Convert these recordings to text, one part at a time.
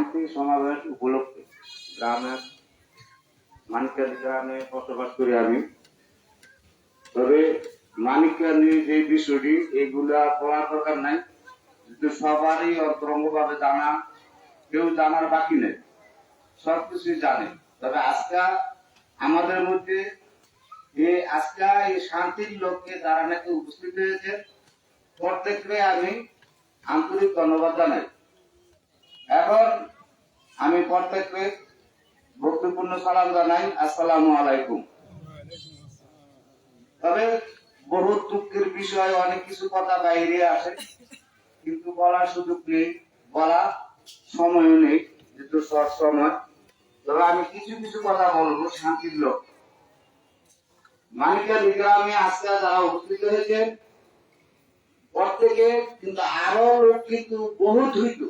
শান্তি সমাবেশ উপলক্ষে গ্রামের মানিককান্দি গ্রামে বসবাস করি আমি। তবে মানিককান্দি যে বিষয়টি এগুলা বলার দরকার নাই, কিন্তু সবারই অন্তরঙ্গ ভাবে জানা, কেউ জানার বাকি নেই, সবকিছুই জানে। তবে আজকে আমাদের মধ্যে আজকে এই শান্তির লক্ষ্যে যারা নাকি উপস্থিত হয়েছে প্রত্যেককে আমি আন্তরিক ধন্যবাদ জানাই। এখন আমি প্রত্যেককে ভক্তিপূর্ণ সালাম জানাই, আসসালামু আলাইকুম। তবে বহু দুঃখের বিষয়, অনেক কিছু কথা বাইরে আসে, কিন্তু বলার সুযোগ নেই, বলার সময়ও নেই, যেহেতু শর্ট সময়। তবে আমি কিছু কিছু কথা বলবো শান্তির লোক। মানিককান্দি গ্রামে আজকে যারা উপস্থিত হয়েছেন প্রত্যেকে কিন্তু আরো লোক কিন্তু বহুত হইত,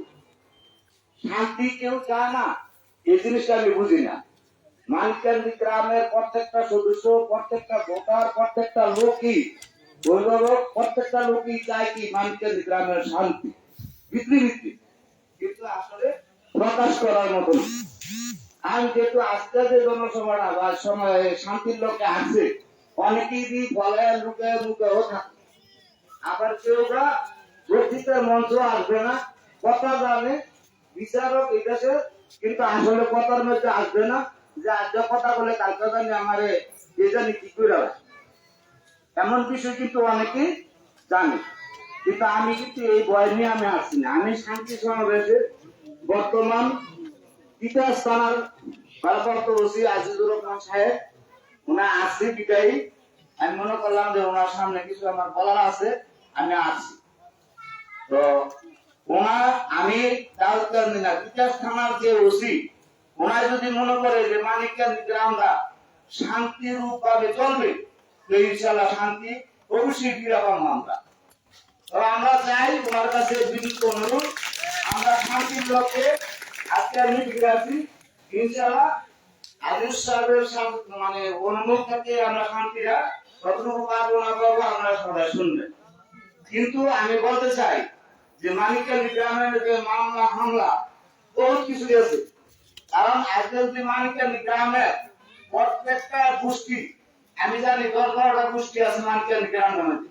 শান্তি কেউ চায় না, এই জিনিসটা আমি বুঝি না। মানিককান্দি গ্রামের প্রত্যেকটা সদস্য, প্রত্যেকটা ভোটার, প্রত্যেকটা লোকই প্রত্যেকটা লোকই চায় কি মানিককান্দি গ্রামের শান্তি, ভিত্তি কিন্তু আসলে প্রকাশ করার মতো না। আমি যেহেতু আজকে যে জনসভাটা বা সময় শান্তির লোকে আসছে, অনেকেই বলে লুকে মুখেও থাকে, আবার কেউ বা বক্তৃতার মঞ্চ আসবে না, কথা জানে বিচারক এই দেশে, কিন্তু আসলে কথার মধ্যে আসবে না যে আজ কথা বলে কালকে জানি আমার এ জানি কি করে, এমন বিষয় কিন্তু অনেকেই জানে। কিন্তু আমি কিন্তু এই ভয় নিয়ে আমি আসছি না। আমি শান্তি সমাবেশে বর্তমান তিতাস থানার ভারপ্রাপ্ত ওসি আজিজুর রহমান সাহেব ওনার আসছি বিদায়ী। আমি মনে করলাম যে ওনার সামনে কিছু আমার বলার আছে, আমি আসছি। তো ওনার আমি দাউদকান্দি না, তিতাস থানার যে ওসি, ওনার যদি মনে করে যে মানিককান্দি গ্রামটা শান্তিরূপ ভাবে চলবে, তো ইনশাল্লাহ শান্তি অবশ্যই ফিরে পাবো আমরা। তো আমরা চাই ওনার কাছে বিনীত অনুরোধ, আমরা শান্তির লক্ষ্যে আজকে আমি ফিরে আসি। ইনশাল্লাহ আজুর সাহেবের মানে অনুমোদ থেকে আমরা শান্তিরা কতটুকু পাবো না পাবো আমরা সবাই শুনবেন। কিন্তু আমি বলতে চাই যে মানিককান্দি গ্রামের যে মামলা হামলা বহুত কিছু আছে। কারণ আজকে যদি মানিককান্দি গ্রামের প্রত্যেকটা গোষ্ঠী, আমি জানি 10-12টা গোষ্ঠী আছে মানিককান্দি গ্রামের মধ্যে।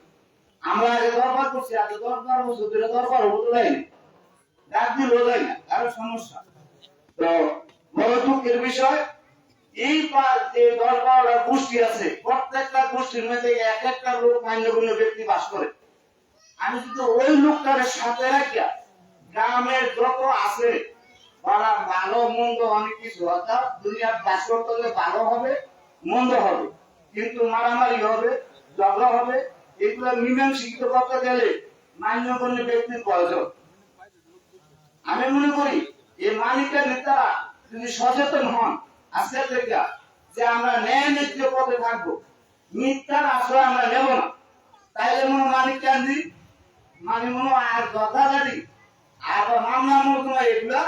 আমরা আগে দরবার করছি, আগে দরবার বলছি, দরবার হতে দেয়নি, ডাক দিলেও দেয় না, কারো সমস্যা। তো বড় দুঃখের বিষয়, এই যে 10-12টা গোষ্ঠী আছে, প্রত্যেকটা গোষ্ঠীর মধ্যে এক একটা লোক মান্যগণ্য ব্যক্তি বাস করে। আমি যদি ওই লোকটার সাথে রাখিয়া গ্রামের যত আছে ভালো মন্দ অনেক কিছু, অর্থাৎ দুনিয়ার বাস করতে হলে ভালো হবে মন্দ হবে, কিন্তু মারামারি হবে, ঝগড়া হবে, এগুলো মীমাংসিত করতে গেলে মান্যগণ্য ব্যক্তির প্রয়োজন। আমি মনে করি এই মালিকের নেতারা যদি সচেতন হন আজকে থেকে যে আমরা ন্যায় নীতি পথে থাকবো, মিথ্যার আশ্রয় আমরা নেব না, তাইলে মনে মানিককান্দি মানে মনে আর যথাজাতি আর মামলা মোকদ্দমা এগুলা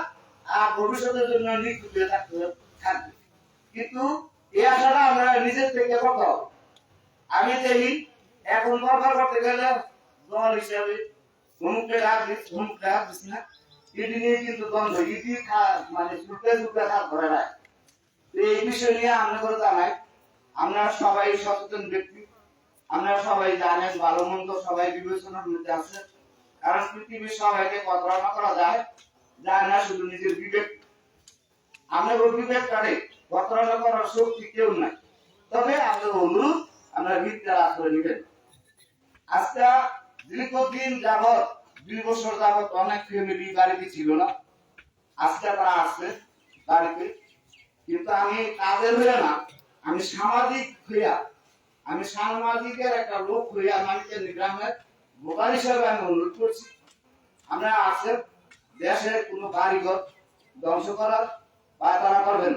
আর ভবিষ্যতের জন্য নিখুঁত থাকবে। কিন্তু এই আশাটা আমরা নিজের থেকে করতে হবে। আমি দেখি এখন দরকার করতে গেলে দল হিসাবে অমুকটা রাখ দিস, অমুকটা রাখ দিস না, এটি নিয়ে কিন্তু দ্বন্দ্ব, ইটি মানে সুটে সুটে হাত ধরে রাখ। এই বিষয় নিয়ে আমরা করে জানাই, আমরা সবাই সচেতন ব্যক্তি, আমরা সবাই জানেন ভালো মন্দ সবাই বিবেচনার মধ্যে আছে। কারণ পৃথিবীর সবাইকে প্রতারণা করা যায় না, শুধু নিজের বিবেক। আমরা ওই বিবেক কারে প্রতারণা করার শক্তি কেউ নাই। তবে আমাদের অনুরোধ আমরা মিথ্যার আশ্রয় নিবেন। আজকে দীর্ঘদিন যাবৎ 2 বছর যাবৎ অনেক ফ্যামিলি বাড়িতে ছিল না, আজকে তারা আসছে বাড়িতে। কিন্তু আমি কাজের হইয়া না, আমি সামাজিক হইয়া, আমি সামাজিকের একটা লোক হইয়া মানিককান্দি গ্রামের ভোটার হিসাবে আমি অনুরোধ করছি, আমরা আসে দেশের কোনো বাড়িঘর ধ্বংস করার বা তারা করবেন।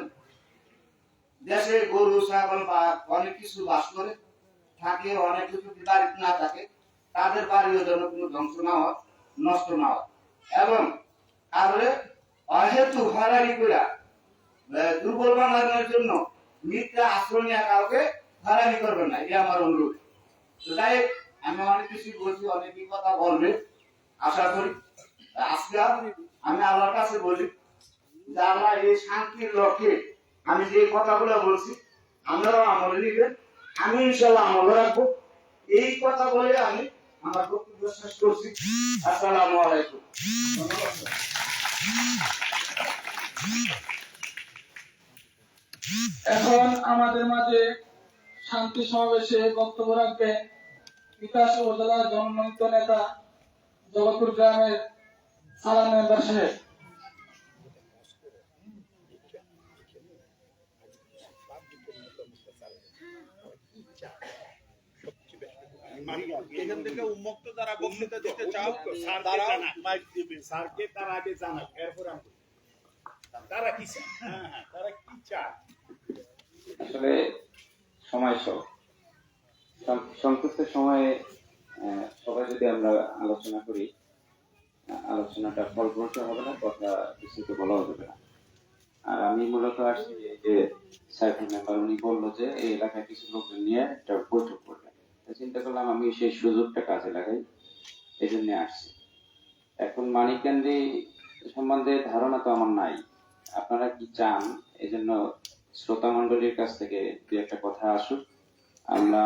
দেশে গরু ছাগল বা অনেক কিছু বাস করে থাকে, অনেক কিছু বাড়িতে না থাকে, তাদের বাড়িও যেন কোনো ধ্বংস না হয়, নষ্ট না হয়। এবং তাহলে অহেতু হয়রানি করে দুর্বল বানানোর জন্য মিথ্যা আশ্রয় নিয়ে কাউকে হয়রানি করবেন না, এটা আমার অনুরোধ। তাই আমি অনেক কিছু বলছি, অনেকই কথা বলবে আশা করি। আজকে আমি আল্লাহর কাছে বলি যে আমরা এই শান্তির লক্ষ্যে আমি যে কথাগুলো বলছি আপনারাও আমলে নিবেন, আমি ইনশাল্লাহ আমলে রাখবো। এই কথা বলে আমি আমার বক্তব্য শেষ করছি। আসসালামু আলাইকুম। এখন আমাদের মাঝে শান্তি সমাবেশে বক্তব্য রাখবেন বিকাশ উপজেলার জনমনোনীত নেতা জগৎপুর গ্রামের সালাম মেম্বার সাহেব। এখান থেকে উন্মুক্ত যারা বক্তৃতা দিতে চাও মাইক দিবে স্যারকে, তার আগে জানাক, এরপর আমি তারা কি চায়, তারা কি চায়। আসলে সময় সংক্ষিপ্ত সময়ে সবাই যদি আমরা আলোচনা করি, আলোচনাটা ফলপ্রসূ হবে না, কথা বিস্তৃত বলা হবে না। আর আমি মূলত আসছি যে সাইফুল মেম্বার উনি বললো যে এই এলাকায় কিছু লোকজন নিয়ে একটা বৈঠক করবেন, চিন্তা করলাম আমি সেই সুযোগটা কাজে লাগাই, এই জন্য আসছি। এখন মানিককান্দি সম্বন্ধে ধারণা তো আমার নাই, আপনারা কি চান, এই জন্য শ্রোতা মন্ডলীর কাছ থেকে দু একটা কথা আসুক, আমরা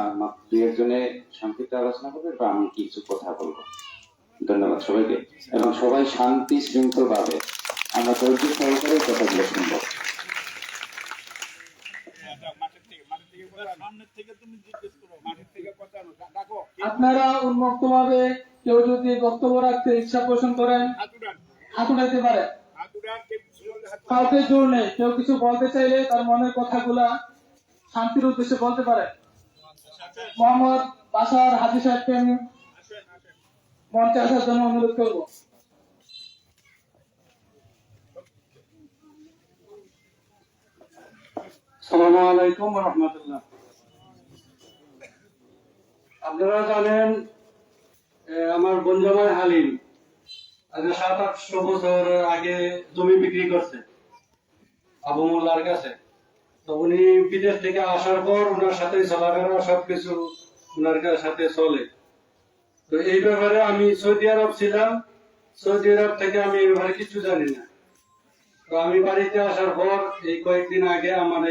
দুই একজনে সংক্ষিপ্ত আলোচনা করবো বা আমি কিছু কথা বলবো। ধন্যবাদ সবাইকে, এবং সবাই শান্তি শৃঙ্খল ভাবে আমরা ধৈর্য সহকারে কথাগুলো শুনবো। আপনারা উন্মুক্ত ভাবে কেউ যদি বক্তব্য রাখতে ইচ্ছা পোষণ করেন হাত উঠাইতে পারেন, কাউকে জোর নেই। কেউ কিছু বলতে চাইলে তার মনের কথাগুলা শান্তির উদ্দেশ্যে বলতে পারে। মোহাম্মদ বাশার হাজী সাহেবকে আমি মঞ্চে আসার জন্য অনুরোধ করবো। আসসালামু আলাইকুম ওয়া রাহমাতুল্লাহ। আপনারা জানেন আমার বন্ধুমাই হালিম আজ 700-800 বছর আগে জমি বিক্রি করছে আবু মোল্লার কাছে। তো উনি বিদেশ থেকে আসার পর ওনার সাথে চলাফেরা সবকিছু ওনার সাথে চলে। তো এই ব্যাপারে আমি সৌদি আরব ছিলাম, সৌদি আরব থেকে আমি এই ব্যাপারে কিছু জানি না। তো আমি বাড়িতে আসার পর এই কয়েকদিন আগে আমার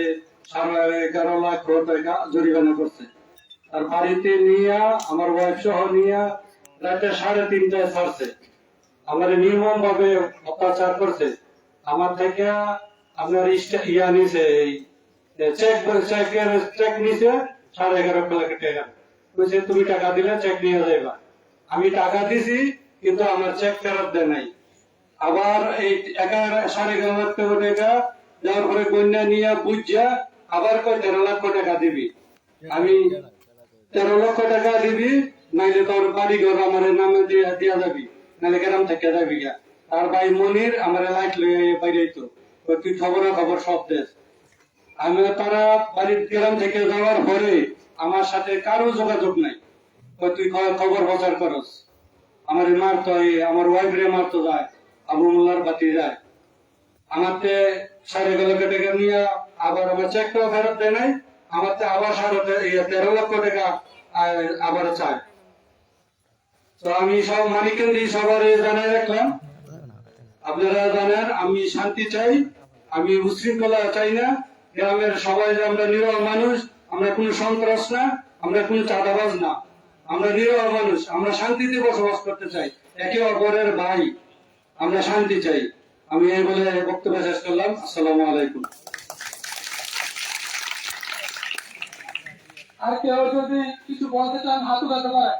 11.5 লাখ টাকা জরিমানা করছে। আর বাড়িতে নিয়ে আমার ওয়াইফ সহ নিয়ে রাতে 3:30টায় ছাড়ছে। আমার নির্মম ভাবে অত্যাচার করছে। আমার থেকে আপনার ইয়া নিছে, চেক নিছে 11.5 লাখ টাকা। বলছে তুমি টাকা দিলে চেক নিয়ে যাইবা। আমি টাকা দিছি কিন্তু আমার চেক ফেরত দেয় নাই। আবার এই 11.5 লাখ টাকা দেওয়ার পরে কন্যা নিয়ে বুঝা আবার 13 লক্ষ টাকা দিবি। আমি 13 লক্ষ টাকা দিবি, নাইলে তোর বাড়ি ঘর আমার নামে দিয়া যাবি, নাইলে গ্রাম থেকে যাবি গা। আর ভাই মনির আমার লাইট লইয়া বাইরে তো তুই খবর সব দেশ। আমি তারা বাড়ির গ্রাম থেকে যাওয়ার পরে আমার সাথে কারো যোগাযোগ নাই। তুই খবর প্রচার করস, আমার মারতো, আমার ওয়াইফ রে মারতো যায়, আবু মোল্লার বাতি যায়। আমার 11.5 লাখ টাকা নিয়ে আবার আমার চেকটাও ফেরত দেয় নাই। আমার আবার 13 লক্ষ টাকা আবার চায়। তো আমি সব মানিককান্দি সবার জানাই রাখলাম, আপনারা জানেন আমি শান্তি চাই, আমি উশৃঙ্খলা চাই না। গ্রামের সবাই যে আমরা নিরহ মানুষ, আমরা কোনো সন্ত্রাস না, আমরা কোনো চাঁদাবাজ না, আমরা নিরহ মানুষ, আমরা শান্তিতে বসবাস করতে চাই, একে অপরের ভাই, আমরা শান্তি চাই। আমি এই বলে বক্তব্য শেষ করলাম। আসসালামু আলাইকুম। আর কেউ যদি কিছু বলতে চান হাত উঠাতে পারেন।